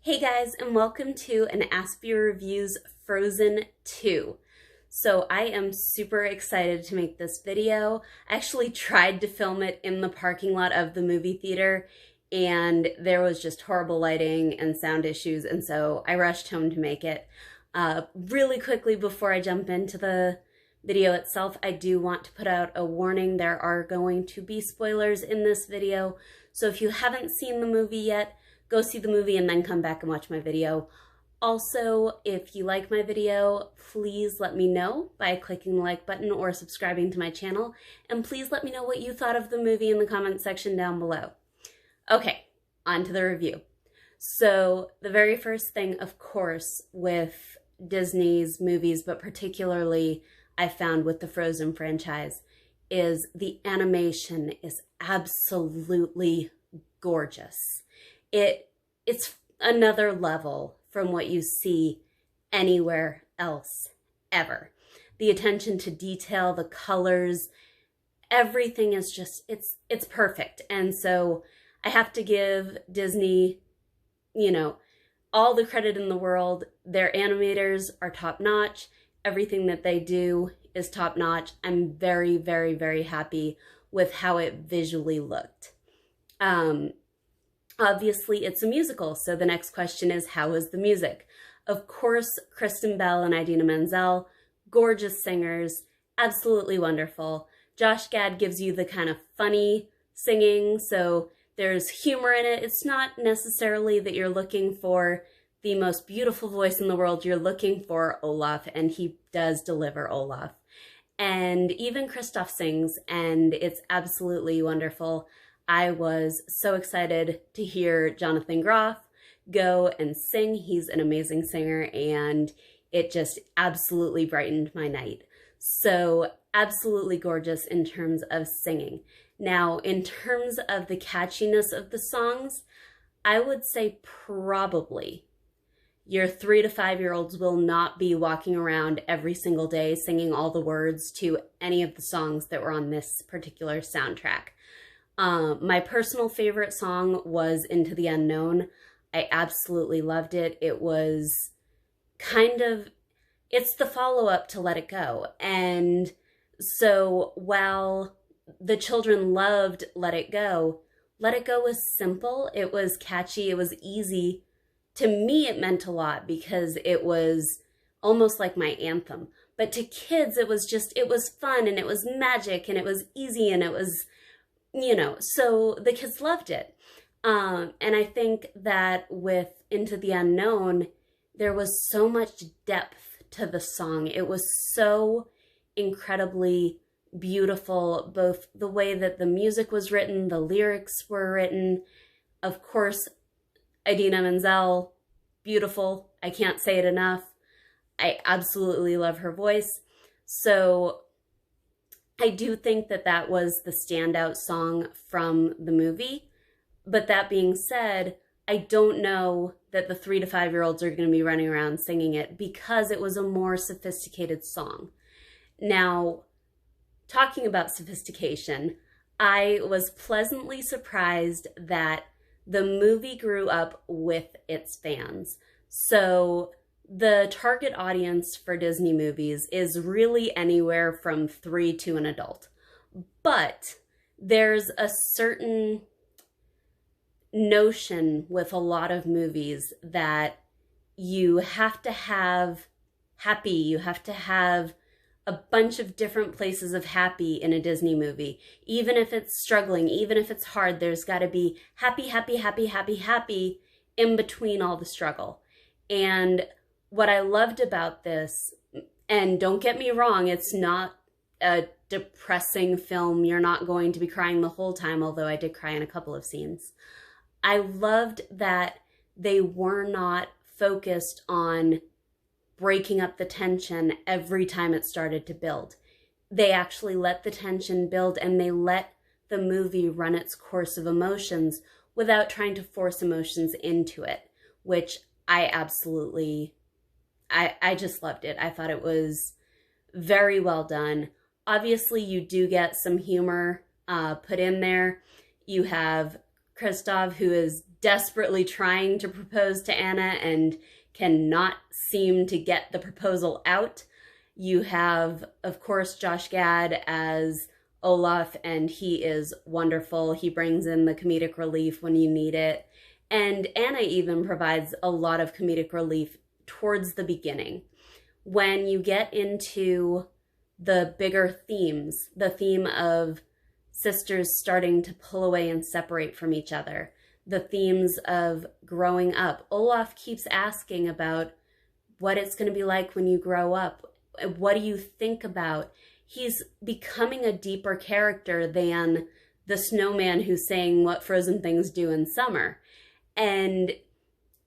Hey guys, and welcome to an Aspie Reviews Frozen 2. So I am super excited to make this video. I actually tried to film it in the parking lot of the movie theater, and there was just horrible lighting and sound issues, and so I rushed home to make it. Really quickly before I jump into the video itself, I do want to put out a warning. There are going to be spoilers in this video, so if you haven't seen the movie yet, go see the movie and then come back and watch my video. Also, if you like my video, please let me know by clicking the like button or subscribing to my channel. And please let me know what you thought of the movie in the comment section down below. Okay, on to the review. So the very first thing, of course, with Disney's movies, but particularly I found with the Frozen franchise, is the animation is absolutely gorgeous. It's another level from what you see anywhere else ever. The attention to detail, the colors, everything is just, it's perfect. And so I have to give Disney, all the credit in the world. Their animators are top notch. Everything that they do is top notch. I'm very, very, very happy with how it visually looked. Obviously, it's a musical, so the next question is, how is the music? Of course, Kristen Bell and Idina Menzel, gorgeous singers, absolutely wonderful. Josh Gad gives you the kind of funny singing, so there's humor in it. It's not necessarily that you're looking for the most beautiful voice in the world. You're looking for Olaf, and he does deliver Olaf. And even Kristoff sings, and it's absolutely wonderful. I was so excited to hear Jonathan Groff go and sing. He's an amazing singer, and it just absolutely brightened my night. So absolutely gorgeous in terms of singing. Now, in terms of the catchiness of the songs, I would say probably your 3 to 5-year-olds will not be walking around every single day singing all the words to any of the songs that were on this particular soundtrack. My personal favorite song was Into the Unknown. I absolutely loved it. It was it's the follow-up to Let It Go. And so while the children loved Let It Go was simple, it was catchy, it was easy. To me, it meant a lot because it was almost like my anthem. But to kids, it was fun, and it was magic, and it was easy, and it was, so the kids loved it. And I think that with Into the Unknown, there was so much depth to the song. It was so incredibly beautiful, both the way that the music was written, the lyrics were written. Of course, Idina Menzel, beautiful. I can't say it enough. I absolutely love her voice. So I do think that that was the standout song from the movie. But that being said, I don't know that the 3 to 5-year-olds are going to be running around singing it because it was a more sophisticated song. Now, talking about sophistication, I was pleasantly surprised that the movie grew up with its fans. So the target audience for Disney movies is really anywhere from 3 to an adult. But there's a certain notion with a lot of movies that you have to have happy, you have to have a bunch of different places of happy in a Disney movie. Even if it's struggling, even if it's hard, there's got to be happy, happy, happy, happy, happy in between all the struggle. And what I loved about this, and don't get me wrong, it's not a depressing film. You're not going to be crying the whole time, although I did cry in a couple of scenes. I loved that they were not focused on breaking up the tension every time it started to build. They actually let the tension build, and they let the movie run its course of emotions without trying to force emotions into it, which I just loved it. I thought it was very well done. Obviously, you do get some humor put in there. You have Kristoff, who is desperately trying to propose to Anna and cannot seem to get the proposal out. You have, of course, Josh Gad as Olaf, and he is wonderful. He brings in the comedic relief when you need it. And Anna even provides a lot of comedic relief towards the beginning. When you get into the bigger themes, the theme of sisters starting to pull away and separate from each other, the themes of growing up. Olaf keeps asking about what it's going to be like when you grow up. What do you think about? He's becoming a deeper character than the snowman who's saying what frozen things do in summer. And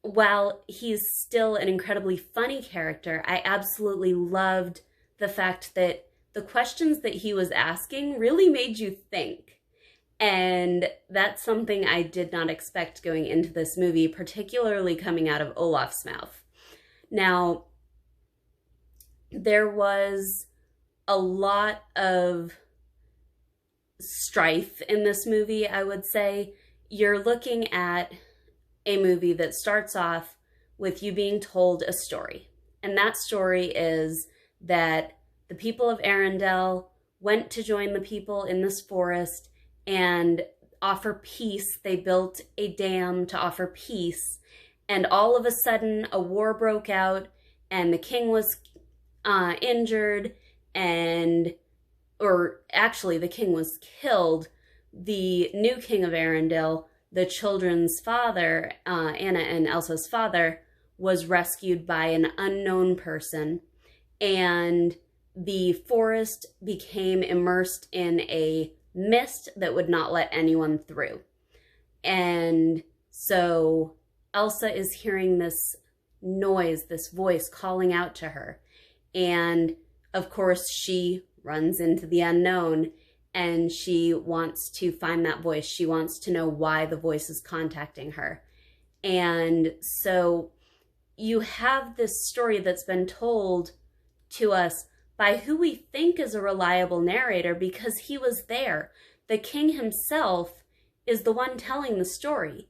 while he's still an incredibly funny character, I absolutely loved the fact that the questions that he was asking really made you think. And that's something I did not expect going into this movie, particularly coming out of Olaf's mouth. Now, there was a lot of strife in this movie, I would say. You're looking at a movie that starts off with you being told a story. And that story is that the people of Arendelle went to join the people in this forest and offer peace. They built a dam to offer peace. And all of a sudden, a war broke out, and the king was injured, or actually the king was killed. The new king of Arendelle, the children's father, Anna and Elsa's father, was rescued by an unknown person, and the forest became immersed in a mist that would not let anyone through. And so Elsa is hearing this noise, this voice calling out to her. And of course, she runs into the unknown, and she wants to find that voice. She wants to know why the voice is contacting her. And so you have this story that's been told to us by who we think is a reliable narrator because he was there. The king himself is the one telling the story.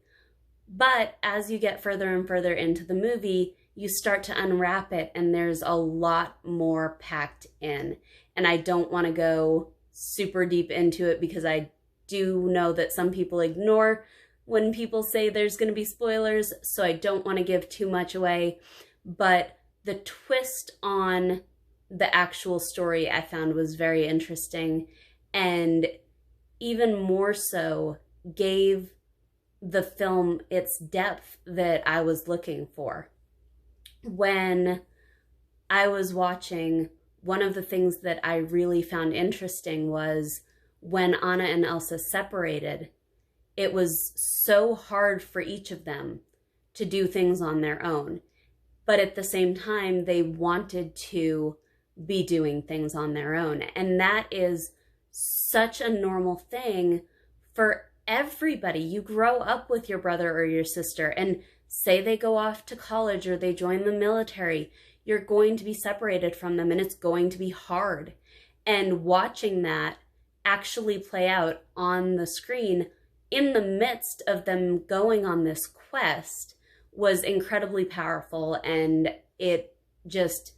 But as you get further and further into the movie, you start to unwrap it, and there's a lot more packed in. And I don't want to go super deep into it because I do know that some people ignore when people say there's going to be spoilers, so I don't want to give too much away. But the twist on the actual story I found was very interesting, and even more so gave the film its depth that I was looking for. When I was watching, one of the things that I really found interesting was when Anna and Elsa separated, it was so hard for each of them to do things on their own. But at the same time, they wanted to be doing things on their own. And that is such a normal thing for everybody. You grow up with your brother or your sister, and say they go off to college or they join the military, you're going to be separated from them, and it's going to be hard. And watching that actually play out on the screen in the midst of them going on this quest was incredibly powerful. And it just,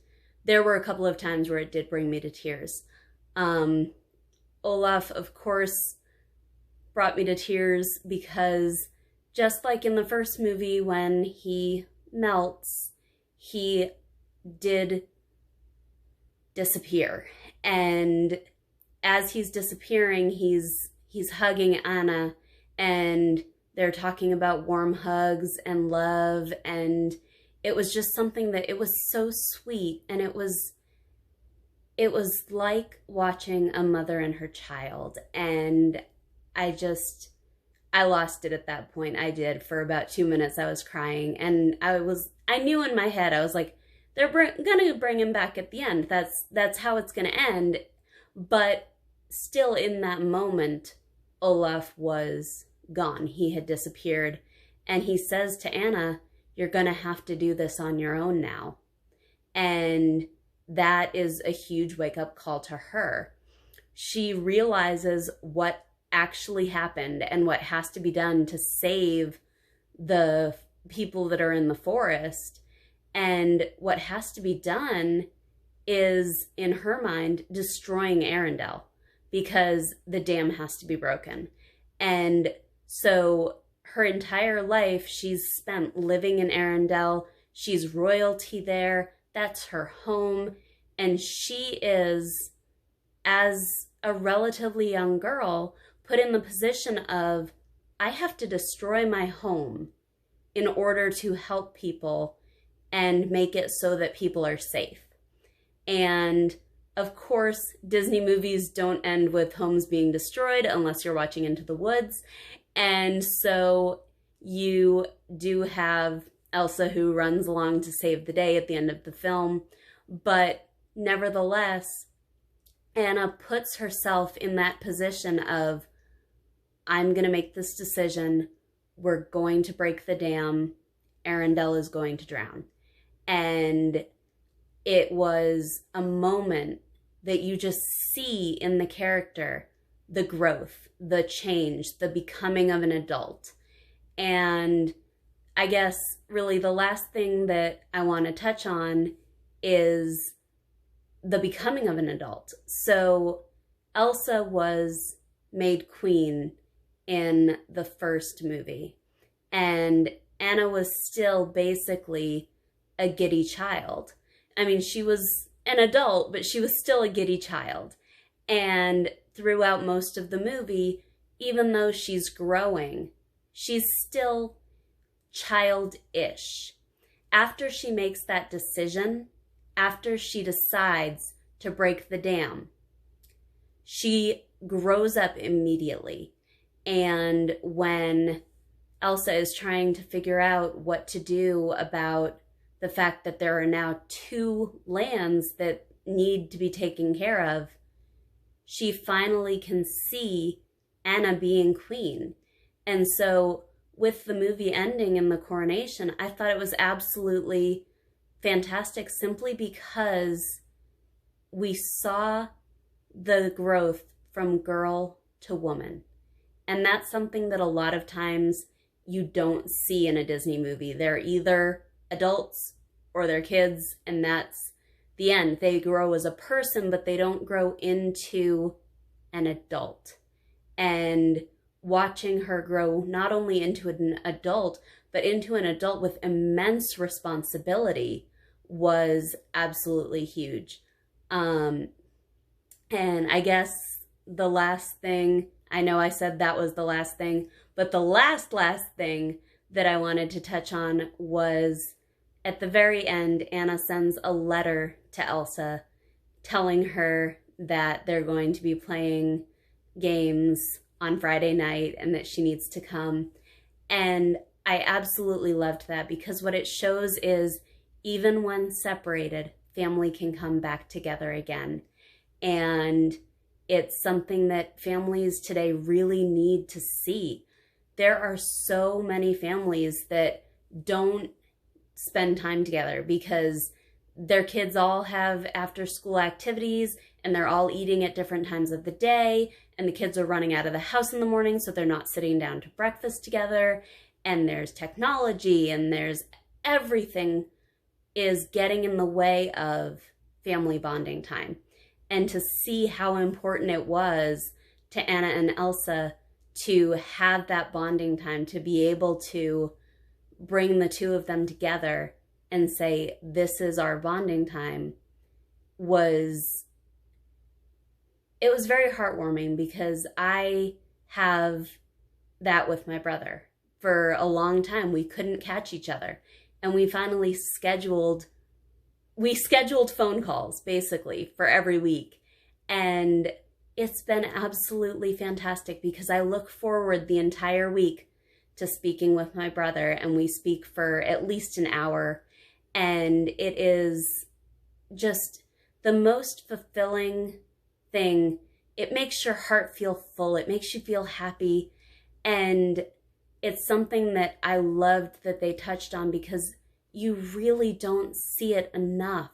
there were a couple of times where it did bring me to tears. Olaf, of course, brought me to tears because just like in the first movie when he melts, he did disappear. And as he's disappearing, he's hugging Anna, and they're talking about warm hugs and love, and it was just something that, it was so sweet, and it was like watching a mother and her child. And I lost it at that point. I did. For about 2 minutes I was crying, and I knew in my head, I was like, they're gonna bring him back at the end. That's how it's gonna end. But still, in that moment, Olaf was gone. He had disappeared. And he says to Anna, you're gonna have to do this on your own now. And that is a huge wake-up call to her. She realizes what actually happened and what has to be done to save the people that are in the forest. And what has to be done is, in her mind, destroying Arendelle, because the dam has to be broken. And so her entire life she's spent living in Arendelle. She's royalty there. That's her home. And she is, as a relatively young girl, put in the position of, I have to destroy my home in order to help people and make it so that people are safe. And of course, Disney movies don't end with homes being destroyed unless you're watching Into the Woods. And so you do have Elsa who runs along to save the day at the end of the film. But nevertheless, Anna puts herself in that position of, I'm going to make this decision. We're going to break the dam. Arendelle is going to drown. And it was a moment that you just see in the character, the growth, the change, the becoming of an adult. And I guess really the last thing that I want to touch on is the becoming of an adult. So Elsa was made queen in the first movie, and Anna was still basically a giddy child. I mean, she was an adult, but she was still a giddy child. And throughout most of the movie, even though she's growing, she's still childish. After she makes that decision, after she decides to break the dam, she grows up immediately. And when Elsa is trying to figure out what to do about the fact that there are now 2 lands that need to be taken care of, she finally can see Anna being queen. And so with the movie ending in the Coronation, I thought it was absolutely fantastic, simply because we saw the growth from girl to woman. And that's something that a lot of times you don't see in a Disney movie. They're either adults or they're kids, and that's the end. They grow as a person, but they don't grow into an adult. And watching her grow not only into an adult, but into an adult with immense responsibility was absolutely huge. And I guess the last thing, I know I said that was the last thing, but the last thing that I wanted to touch on was, at the very end, Anna sends a letter to Elsa telling her that they're going to be playing games on Friday night and that she needs to come. And I absolutely loved that, because what it shows is, even when separated, family can come back together again. And it's something that families today really need to see. There are so many families that don't spend time together because their kids all have after school activities and they're all eating at different times of the day, and the kids are running out of the house in the morning, so they're not sitting down to breakfast together, and there's technology and there's everything is getting in the way of family bonding time. And to see how important it was to Anna and Elsa to have that bonding time, to be able to bring the 2 of them together and say, this is our bonding time, it was very heartwarming, because I have that with my brother. For a long time, we couldn't catch each other. And we finally scheduled phone calls, basically, for every week. And it's been absolutely fantastic, because I look forward the entire week to speaking with my brother, and we speak for at least an hour. And it is just the most fulfilling thing. It makes your heart feel full. It makes you feel happy. And it's something that I loved that they touched on, because you really don't see it enough.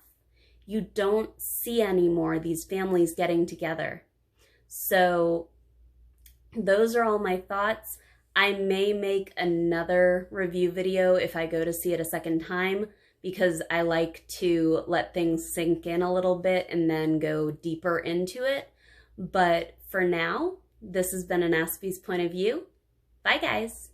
You don't see anymore these families getting together. So those are all my thoughts. I may make another review video if I go to see it a second time, because I like to let things sink in a little bit and then go deeper into it. But for now, this has been an Aspie's point of view. Bye guys.